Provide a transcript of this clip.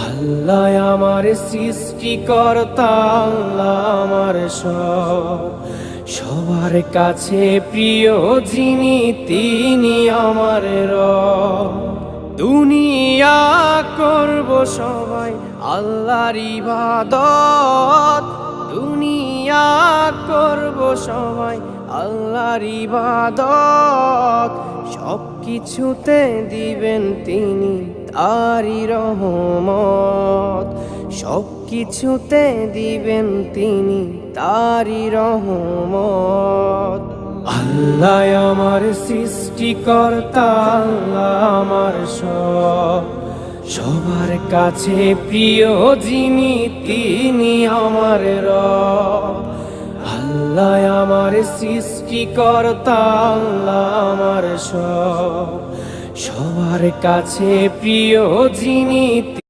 আল্লাহ আমার সৃষ্টিকর্তা, আল্লাহ আমার সব, সবার কাছে প্রিয় যিনি তিনি আমার রব। দুনিয়া করব সবাই আল্লাহর ইবাদত, দুনিয়া করব সবাই আল্লাহর ইবাদত, সব কিছুতে দিবেন তিনি তারি রহমত, সব কিছুতে দিবেন তিনি তারি রহমত। আল্লাহ আমার সৃষ্টিকর্তা, আল্লাহ আমার সব, সবার কাছে প্রিয় যিনি তিনি আমার রব। আল্লাহ আমার সৃষ্টিকর্তা, আল্লাহ আমার সব, সবার কাছে প্রিয় যিনি